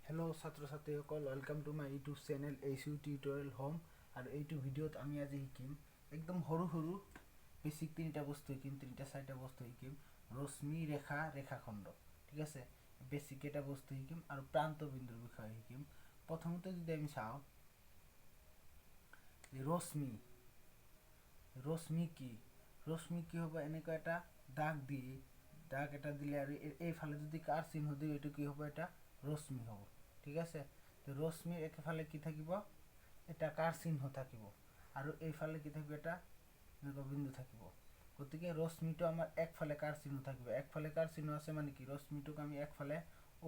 Hello' ছাত্ৰ ছাত্ৰীসকল, welcome to my YouTube channel HU tutorial home. আৰু এইটো ভিডিঅ'ত আমি আজি শিকিম একদম সৰু সৰু বেছিক তিনিটা বস্তু শিকিম, তিনিটা চাৰিটা বস্তু শিকিম। ৰশ্মি, ৰেখা, ৰেখাখণ্ড, ঠিক আছে। বেছিক এটা বস্তু শিকিম আৰু প্ৰান্ত বিন্দুৰ বিষয়ে শিকিম। প্ৰথমতে যদি আমি চাওঁ ৰশ্মি, ৰশ্মি কি হ'ব, এনেকুৱা এটা দাগ এটা দিলে আৰু এইফালে যদি কাৰ চিহ্ন দিওঁ এইটো কি হ'ব, এটা ৰশ্মি হ'ব, ঠিক আছে। তো ৰশ্মিৰ একেফালে কি থাকিব, এটা কাৰ চিহ্ন থাকিব আৰু এইফালে কি থাকিব, এটা এনেকুৱা বিন্দু থাকিব। গতিকে ৰশ্মিটো আমাৰ একফালে কাৰ চিহ্ন থাকিব, একফালে কাৰ চিহ্ন আছে মানে কি, ৰশ্মিটোক আমি একফালে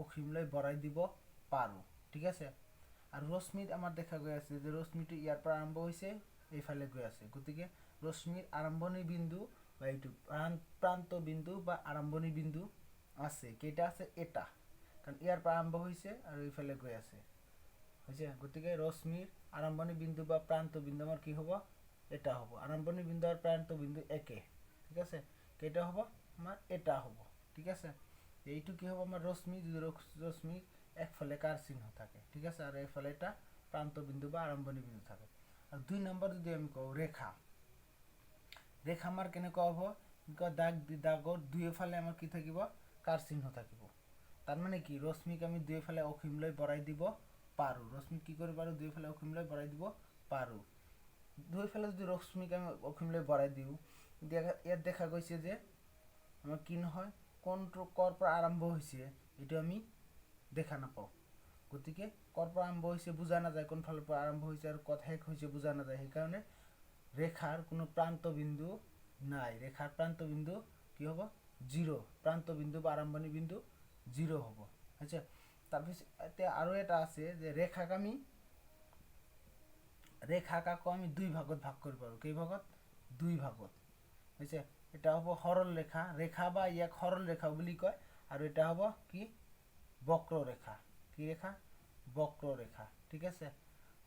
অসীমলৈ বঢ়াই দিব পাৰোঁ, ঠিক আছে। আৰু ৰশ্মিত আমাৰ দেখা গৈ আছে যে ৰশ্মিটো ইয়াৰ পৰা আৰম্ভ হৈছে, এইফালে গৈ আছে। গতিকে ৰশ্মিৰ আৰম্ভণি বিন্দু বা এইটো প্ৰান্ত বিন্দু বা আৰম্ভণি বিন্দু আছে, কেইটা আছে, এটা। কাৰণ ইয়াৰ পৰা আৰম্ভ হৈছে আৰু এইফালে গৈ আছে, হৈছে। গতিকে ৰশ্মিৰ আৰম্ভণি বিন্দু বা প্ৰান্ত বিন্দু আমাৰ কি হ'ব, এটা হ'ব। আৰম্ভণি বিন্দু আৰু প্ৰান্ত বিন্দু একে, ঠিক আছে। কেইটা হ'ব, আমাৰ এটা হ'ব, ঠিক আছে। এইটো কি হ'ব, আমাৰ ৰশ্মি, যদি ৰশ্মি একফালে কাৰ চিহ্ন থাকে, ঠিক আছে, আৰু এইফালে এটা প্ৰান্ত বিন্দু বা আৰম্ভণি বিন্দু থাকে। আৰু 2 নম্বৰ যদি আমি কওঁ ৰেখা, ৰেখা আমাৰ কেনেকুৱা হ'ব, দাগৰ দুয়োফালে আমাৰ কি থাকিব, কাৰ চিহ্ন থাকিব। তাৰমানে কি, ৰশ্মিক আমি দুয়োফালে অসীমলৈ বঢ়াই দিব পাৰোঁ। ৰশ্মিক কি কৰিব পাৰোঁ, দুয়োফালে অসীমলৈ বঢ়াই দিব পাৰোঁ। দুয়োফালে যদি ৰশ্মিক আমি অসীমলৈ বঢ়াই দিওঁ, ইয়াত দেখা গৈছে যে আমাৰ কি নহয়, কোনটো ক'ৰ পৰা আৰম্ভ হৈছে এইটো আমি দেখা নাপাওঁ। গতিকে ক'ৰ পৰা আৰম্ভ হৈছে বুজা নাযায়, কোনফালৰ পৰা আৰম্ভ হৈছে আৰু ক'ত শেষ হৈছে বুজা নাযায়। সেইকাৰণে ৰেখাৰ কোনো প্ৰান্ত বিন্দু নাই। ৰেখাৰ প্ৰান্ত বিন্দু কি হ'ব, 0। প্ৰান্ত বিন্দু বা আৰম্ভণি বিন্দু 0 হ'ব, হৈছে। তাৰপিছত এতিয়া আৰু এটা আছে যে ৰেখাক আকৌ আমি 2 ভাগত ভাগ কৰিব পাৰোঁ। কেই ভাগত, 2 ভাগত, হৈছে। এটা হ'ব সৰল ৰেখা, বা ইয়াক সৰল ৰেখা বুলি কয়। আৰু এটা হ'ব কি, বক্ৰৰেখা। কি ৰেখা, বক্ৰৰেখা, ঠিক আছে।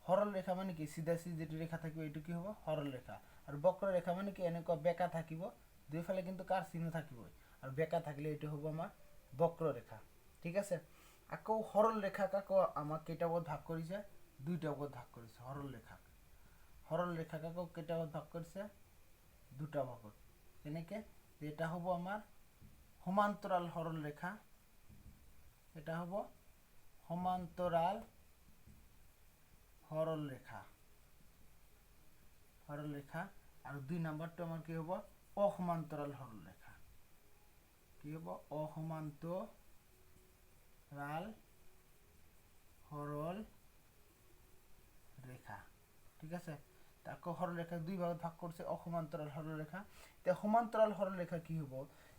সৰল ৰেখা মানে কি, চিধা যিটো ৰেখা থাকিব এইটো কি হ'ব, সৰল ৰেখা। আৰু বক্ৰৰেখা মানে কি, এনেকুৱা বেঁকা থাকিব, দুইফালে কিন্তু কাৰ চিহ্ন থাকিবই, আৰু বেঁকা থাকিলে এইটো হ'ব আমাৰ বক্ৰৰেখা, ঠিক আছে। আকৌ সৰল ৰেখাক আকৌ আমাক কেইটা ভাগত ভাগ কৰিছে, 2টা ভাগত ভাগ কৰিছে। সৰল ৰেখাক আকৌ কেইটা ভাগত ভাগ কৰিছে, 2টা ভাগত। তেনেকে এটা হ'ব আমাৰ সমান্তৰাল সৰল ৰেখা, এটা হ'ব সমান্তৰাল সৰল ৰেখা, আৰু 2 নম্বৰটো আমাৰ কি হ'ব, অসমান্তৰাল সৰল ৰেখা। কি হ'ব, অসমান্তৰাল সৰল ৰেখা, ঠিক আছে। আকৌ সৰল ৰেখা 2 ভাগত ভাগ কৰিছে, অসমান্তৰাল সৰল ৰেখা। এতিয়া সমান্তৰাল সৰল ৰেখা কি হ'ব,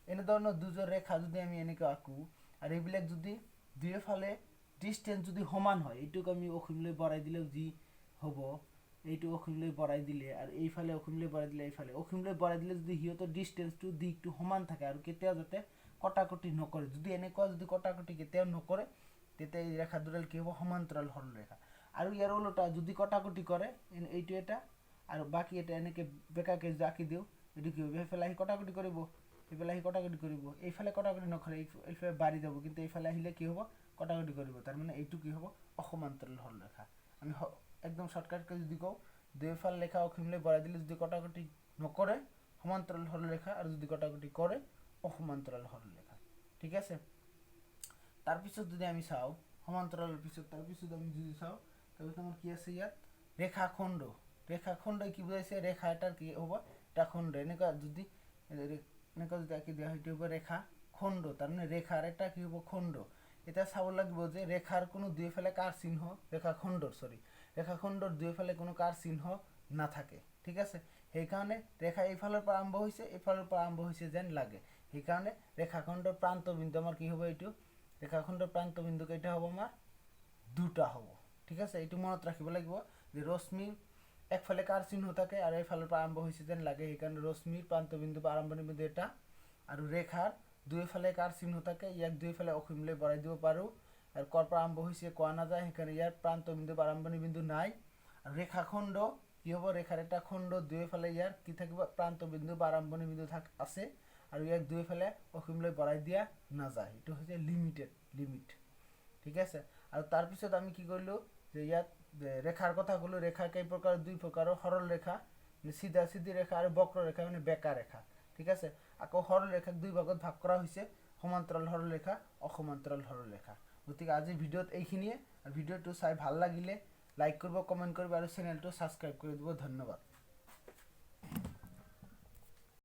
এনেধৰণৰ দুযোৰ ৰেখা যদি আমি এনেকৈ আঁকো, আৰু এইবিলাক যদি দুয়োফালে ডিষ্টেঞ্চ যদি সমান হয়, এইটোক আমি অসীমলৈ বঢ়াই দিলেও যি হ'ব, এইটো অসীমলৈ বঢ়াই দিলে আৰু এইফালে অসীমলৈ বঢ়াই দিলে, এইফালে অসীমলৈ বঢ়াই দিলে যদি সিহঁতৰ ডিষ্টেঞ্চটো, দিশটো সমান থাকে আৰু কেতিয়াও যাতে কটাকটি নকৰে, যদি এনেকুৱা যদি কটাকটি কেতিয়াও নকৰে, তেতিয়া এই ৰেখা দুডাল কি হ'ব, সমান্তৰাল সৰল ৰেখা। আৰু ইয়াৰ ওলোটা যদি কটাকটি কৰে, এইটো এটা আৰু বাকী এটা এনেকৈ বেঁকাকৈ যদি আঁকি দিওঁ, এইটো কি হ'ব, সেইফালে আহি কটাকটি কৰিব, এইফালে আহি কটাকটি কৰিব, এইফালে কটাকটি নকৰে, এইফালে বাঢ়ি যাব, কিন্তু এইফালে আহিলে কি হ'ব, কটাকটি কৰিব। তাৰমানে এইটো কি হ'ব, অসমান্তৰাল সৰল ৰেখা। আমি একদম শ্বৰ্টকাটকৈ যদি কওঁ, দুয়োফাল ৰেখা অসীমলৈ বঢ়াই দিলে যদি কটাকটি নকৰে, সমান্তৰাল সৰল ৰেখা, আৰু যদি কটাকটি কৰে, অসমান্তৰাল সৰল ৰেখা, ঠিক আছে। তাৰপিছত যদি আমি চাওঁ সমান্তৰালৰ পিছত, তাৰপিছত আমি যদি চাওঁ, তাৰপিছত আমাৰ কি আছে ইয়াত, ৰেখাখণ্ড। ৰেখাখণ্ডই কি বুজাইছে, ৰেখা এটাৰ কি হ'ব, এটা খণ্ড। এনেকুৱা যদি আঁকি দিয়া হয়, সেইটো হ'ব ৰেখাখণ্ড। তাৰমানে ৰেখাৰ এটা কি হ'ব, খণ্ড। এতিয়া চাব লাগিব যে ৰেখাৰ কোনো দুয়োফালে কাৰ চিহ্ন, ৰেখাখণ্ডৰ দুয়োফালে কোনো কাৰ চিহ্ন নাথাকে, ঠিক আছে। সেইকাৰণে ৰেখা এইফালৰ পৰা আৰম্ভ হৈছে, এইফালৰ পৰা আৰম্ভ হৈছে যেন লাগে। সেইকাৰণে ৰেখাখণ্ডৰ প্ৰান্ত বিন্দু আমাৰ কি হ'ব, এইটো ৰেখাখণ্ডৰ প্ৰান্ত বিন্দু কেইটা হ'ব, আমাৰ 2টা হ'ব, ঠিক আছে। এইটো মনত ৰাখিব লাগিব যে ৰশ্মিৰ একফালে কাৰ চিহ্ন থাকে আৰু এইফালৰ পৰা আৰম্ভ হৈছে যেন লাগে, সেইকাৰণে ৰশ্মিৰ প্ৰান্ত বিন্দু বা আৰম্ভণি বিন্দু এটা। আৰু ৰেখাৰ দুয়োফালে কাৰ চিহ্ন থাকে, ইয়াক দুয়োফালে অসীমলৈ বঢ়াই দিব পাৰোঁ, আৰু ক'ৰ পৰা আৰম্ভ হৈছে কোৱা নাযায়, সেইকাৰণে ইয়াৰ প্ৰান্ত বিন্দু বা আৰম্ভণি বিন্দু নাই। আৰু ৰেখাখণ্ড কি হ'ব, ৰেখাৰ এটা খণ্ড, দুয়োফালে ইয়াৰ কি থাকিব, প্ৰান্ত বিন্দু বা আৰম্ভণি বিন্দু আছে, আৰু ইয়াক দুয়োফালে অসীমলৈ বঢ়াই দিয়া নাযায়। এইটো হৈছে লিমিট, ঠিক আছে। আৰু তাৰপিছত আমি কি কৰিলোঁ যে ইয়াত ৰেখাৰ কথা ক'লোঁ। ৰেখা কেই প্ৰকাৰ, দুই প্ৰকাৰৰ, সৰল ৰেখা চিধা চিধি ৰেখা আৰু বক্ৰ ৰেখা মানে বেকা ৰেখা, ঠিক আছে। আকৌ সৰল ৰেখাক দুই ভাগত ভাগ কৰা হৈছে, সমান্তৰাল সৰল ৰেখা, অসমান্তৰাল সৰল ৰেখা। গতিকে আজিৰ ভিডিঅ'ত এইখিনিয়ে। আৰু ভিডিঅ'টো চাই ভাল লাগিলে লাইক কৰিব, কমেণ্ট কৰিব আৰু চেনেলটো ছাবস্ক্ৰাইব কৰি দিব। ধন্যবাদ।